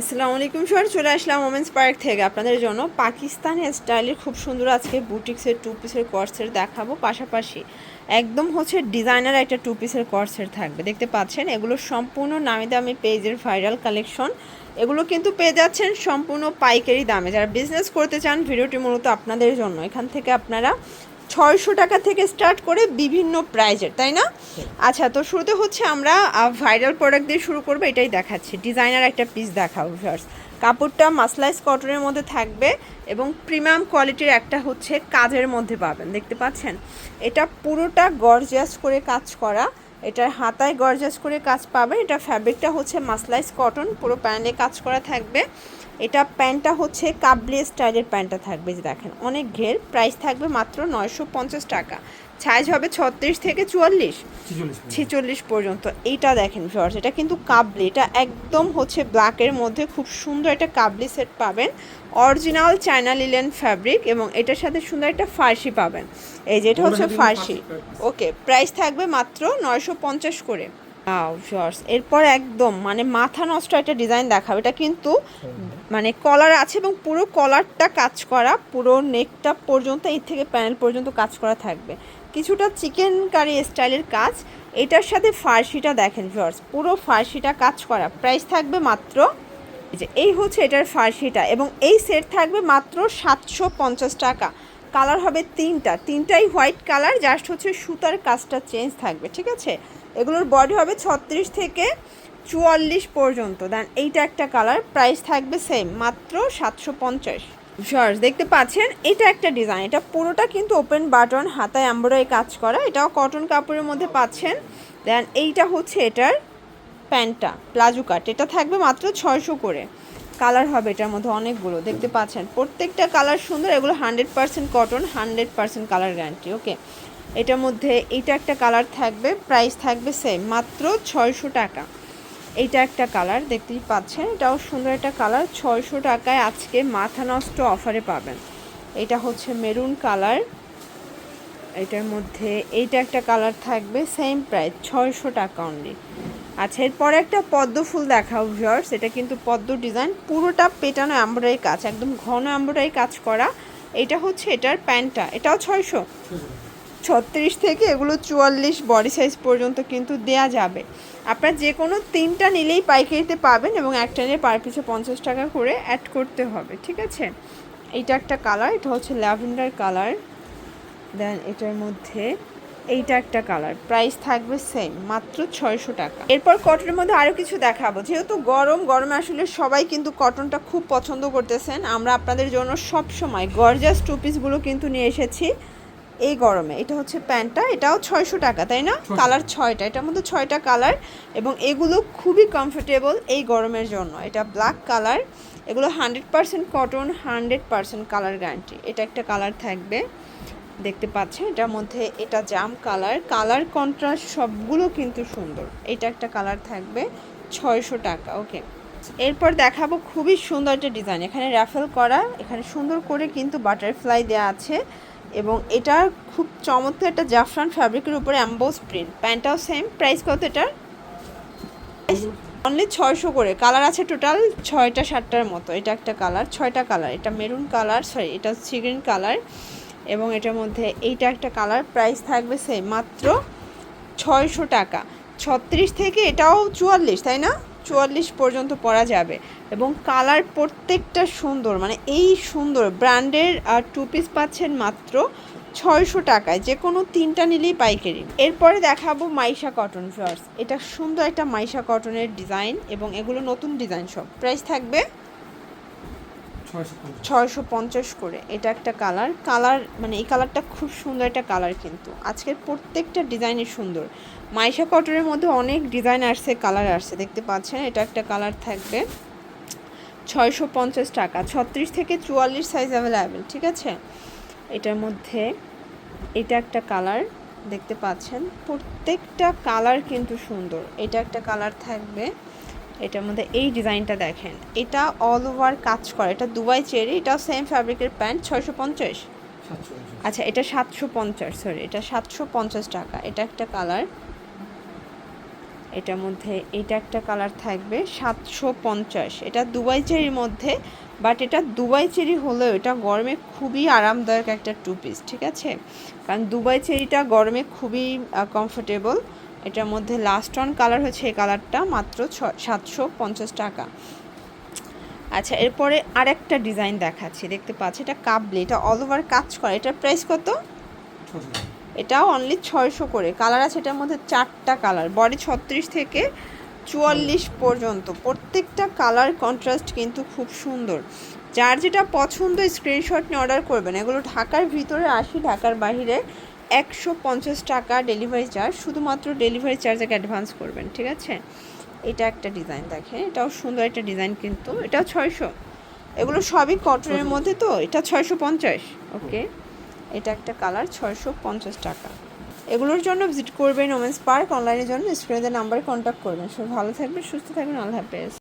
আসসালামু আলাইকুম স্যার, চলে আসলাম ওমেন্স পার্ক থেকে আপনাদের জন্য পাকিস্তানি স্টাইলের খুব সুন্দর আজকে বুটিক্সের টু পিসের কর্সের দেখাবো। পাশাপাশি একদম হচ্ছে ডিজাইনার একটা টু পিসের কর্সের থাকবে, দেখতে পাচ্ছেন। এগুলো সম্পূর্ণ নামি দামি পেজের ভাইরাল কালেকশন। এগুলো কিন্তু পেয়ে যাচ্ছেন সম্পূর্ণ পাইকারি দামে। যারা বিজনেস করতে চান ভিডিওটি মূলত আপনাদের জন্য। এখান থেকে আপনারা 600 টাকা থেকে স্টার্ট করে বিভিন্ন প্রাইজের, তাই না? আচ্ছা, তো শুরুতে হচ্ছে আমরা ভাইরাল প্রোডাক্ট দিয়ে শুরু করবো, এটাই দেখাচ্ছি। ডিজাইনার একটা পিস দেখাবো ফার্স্ট। কাপড়টা মাসলাইজ কটনের মধ্যে থাকবে এবং প্রিমিয়াম কোয়ালিটির একটা হচ্ছে কাজের মধ্যে পাবেন, দেখতে পাচ্ছেন। এটা পুরোটা গর্জিয়াস করে কাজ করা, এটার হাতায় গর্জিয়াস করে কাজ পাবেন। এটা ফ্যাব্রিকটা হচ্ছে মাসলাইজ কটন, পুরো প্যান্টে কাজ করা থাকবে। এটা প্যান্টটা হচ্ছে কাবলি স্টাইলের প্যান্টটা থাকবে, যে দেখেন অনেক ঘের। প্রাইস থাকবে মাত্র 950 টাকা। সাইজ হবে 36 থেকে 46 পর্যন্ত। এইটা দেখেন ভিউয়ার্স, এটা কিন্তু কাবলি, এটা একদম হচ্ছে ব্ল্যাকের মধ্যে খুব সুন্দর একটা কাবলি সেট পাবেন। অরিজিনাল চায়না লিলেন ফ্যাব্রিক এবং এটার সাথে সুন্দর একটা ফার্সি পাবেন। এই যে এটা হচ্ছে ফার্সি। ওকে, প্রাইস থাকবে মাত্র 950 করে। ভিউয়ার্স, এরপর একদম মানে মাথা নষ্ট একটা ডিজাইন দেখাবো। এটা কিন্তু মানে কলার আছে এবং পুরো কলারটা কাজ করা, পুরো নেকটা পর্যন্ত এই থেকে প্যানেল পর্যন্ত কাজ করা থাকবে। কিছুটা চিকেন কারি স্টাইলের কাজ। এটার সাথে ফার্সিটা দেখেন ভিউয়ার্স, পুরো ফার্সিটা কাজ করা। প্রাইস থাকবে মাত্র, যে এই হচ্ছে এটার ফার্সিটা, এবং এই সেট থাকবে মাত্র 750 টাকা। কালার হবে তিনটাই হোয়াইট কালার, জাস্ট হচ্ছে সুতার কাজটা চেঞ্জ থাকবে, ঠিক আছে। এগুলোর বডি হবে 36 থেকে 44 পর্যন্ত। দেন এইটা একটা কালার, প্রাইস থাকবে সেম মাত্র 750। শর্টস দেখতে পাচ্ছেন, এটা একটা ডিজাইন, এটা পুরোটা কিন্তু ওপেন বাটন, হাতায় এমব্রয়ডারি কাজ করা, এটাও কটন কাপড়ের মধ্যে পাচ্ছেন। দেন এইটা হচ্ছে এটার প্যান্টটা প্লাজো কাট, এটা থাকবে মাত্র 600 করে। কালার হবে এটার মধ্যে অনেকগুলো, দেখতে পাচ্ছেন প্রত্যেকটা কালার সুন্দর। এগুলো 100% কটন, 100% কালার গ্যারান্টি। ওকে, এটার মধ্যে এইটা একটা কালার থাকবে, প্রাইস থাকবে সেম মাত্র 600 টাকা। এইটা একটা কালার দেখতেই পাচ্ছেন, এটাও সুন্দর একটা কালার। 600 টাকায় আজকে মাথা নষ্ট অফারে পাবেন। এটা হচ্ছে মেরুন কালার, এটার মধ্যে এইটা একটা কালার থাকবে, সেম প্রাইস 600 টাকা অনলি। আচ্ছা, এরপরে একটা পদ্ম ফুল দেখাও ভিউয়ার্স। এটা কিন্তু পদ্ম ডিজাইন, পুরোটা পেটানো এমব্রয়ডারি কাজ, একদম ঘন এমব্রয়ডারি কাজ করা। এটা হচ্ছে এটার প্যান্টটা, এটাও 600। 36 থেকে এগুলো 44 বডি সাইজ পর্যন্ত কিন্তু দেয়া যাবে। আপনার যে কোনো তিনটা নিলেই পাইকারিতে পাবেন এবং একটা নিলে পার পিছু 50 টাকা করে অ্যাড করতে হবে, ঠিক আছে। এইটা একটা কালার, এটা হচ্ছে ল্যাভেন্ডার কালার। দেন এটার মধ্যে এইটা একটা কালার, প্রাইস থাকবে সেম মাত্র 600 টাকা। এরপর কটনের মধ্যে আরও কিছু দেখাবো। যেহেতু গরমে আসলে সবাই কিন্তু কটনটা খুব পছন্দ করতেছেন, আমরা আপনাদের জন্য সব সময় গর্জাস টু পিসগুলো কিন্তু নিয়ে এসেছি এই গরমে। এটা হচ্ছে প্যান্টটা, এটাও 600 টাকা, তাই না? কালার 6টা, এটার মধ্যে 6টা কালার এবং এগুলো খুবই কমফোর্টেবল এই গরমের জন্য। এটা ব্ল্যাক কালার, এগুলো 100% কটন, 100% কালার গ্যারান্টি। এটা একটা কালার থাকবে, দেখতে পাচ্ছেন। এটার মধ্যে এটা জাম কালার, কালার কন্ট্রাস্ট সবগুলো কিন্তু সুন্দর। এটা একটা কালার থাকবে, 600 টাকা। ওকে, এরপর দেখাবো খুবই সুন্দর একটা ডিজাইন। এখানে র্যাফেল করা, এখানে সুন্দর করে কিন্তু বাটারফ্লাই দেওয়া আছে এবং এটা খুব চমৎকার একটা জাফরান ফ্যাব্রিকের উপরে অ্যাম্বোস প্রিন্ট। প্যান্টটাও সেম, প্রাইস কত এটার? অনলি 600 করে। কালার আছে টোটাল 6টা 7টার মতো। এটা একটা কালার, 6টা কালার। এটা মেরুন কালার, সরি এটা সিগ্রিন কালার এবং এটার মধ্যে এইটা একটা কালার। প্রাইস থাকবে সেম মাত্র 600 টাকা। 36 থেকে এটাও 44, তাই না? 44 পর্যন্ত পরা যাবে এবং কালার প্রত্যেকটা সুন্দর, মানে এই সুন্দর ব্র্যান্ডের টু পিস পাচ্ছেন মাত্র 600 টাকায়। যে কোনো তিনটা নিলেই পাইকারি। এরপরে দেখাবো মাইশা কটন ফ্লাওয়ার্স। এটা সুন্দর একটা মাইশা কটনের ডিজাইন এবং এগুলো নতুন ডিজাইন সব। প্রাইস থাকবে 650 করে। এটা একটা কালার মানে এই কালারটা খুব সুন্দর একটা কালার, কিন্তু আজকের প্রত্যেকটা ডিজাইনই সুন্দর। মাইশা কটনের মধ্যে অনেক ডিজাইন আসছে, কালার আসছে, দেখতে পাচ্ছেন। এটা একটা কালার থাকবে 650 টাকা। 36 থেকে 44 সাইজ অ্যাভেলেবেল, ঠিক আছে। এটার মধ্যে এটা একটা কালার, দেখতে পাচ্ছেন প্রত্যেকটা কালার কিন্তু সুন্দর। এটা একটা কালার থাকবে, এটার মধ্যে এই ডিজাইনটা দেখেন, এটা অল ওভার কাজ করা, এটা দুবাই চেরি, এটাও সেম ফ্যাব্রিকের প্যান্ট। 650। আচ্ছা, এটা 750, সরি এটা 750 টাকা। এটা একটা কালার, এটার মধ্যে এটা একটা কালার থাকবে 750, এটা দুবাই চেরির মধ্যে, বাট এটা দুবাই চেরি হলেও এটা গরমে খুবই আরামদায়ক একটা টু পিস, ঠিক আছে? কারণ দুবাই চেরিটা গরমে খুবই কমফোর্টেবল। এটার মধ্যে লাস্ট অন কালার হচ্ছে এই কালারটা, মাত্র 750 টাকা। আচ্ছা, এরপরে আরেকটা ডিজাইন দেখাচ্ছি, দেখতে পাচ্ছি এটা কাবলি, এটা অল ওভার কাজ করা। এটার প্রাইস কত? এটাও অনলি 600 করে। কালার আছে এটার মধ্যে 4টা কালার, বডি 36 থেকে 44 পর্যন্ত। প্রত্যেকটা কালার কন্ট্রাস্ট কিন্তু খুব সুন্দর। যার যেটা পছন্দ স্ক্রিনশট নিয়ে অর্ডার করবেন। এগুলো ঢাকার ভিতরে 80, ঢাকার বাইরে 150 টাকা ডেলিভারি চার্জ। শুধুমাত্র ডেলিভারি চার্জ আগে অ্যাডভান্স করবেন, ঠিক আছে? এটা একটা ডিজাইন দেখেন, এটাও সুন্দর একটা ডিজাইন, কিন্তু এটাও 600। এগুলো সবই কটনের মধ্যে, তো এটা 650। ওকে, এটা একটা কালার, 650 টাকা। এগুলোর জন্য ভিজিট করবেন ওমেন্স পার্ক। অনলাইনের জন্য স্ক্রিনে নাম্বারে কন্ট্যাক্ট করবেন। সব ভালো থাকবেন, সুস্থ থাকবেন, আল্লাহ হাফেজ।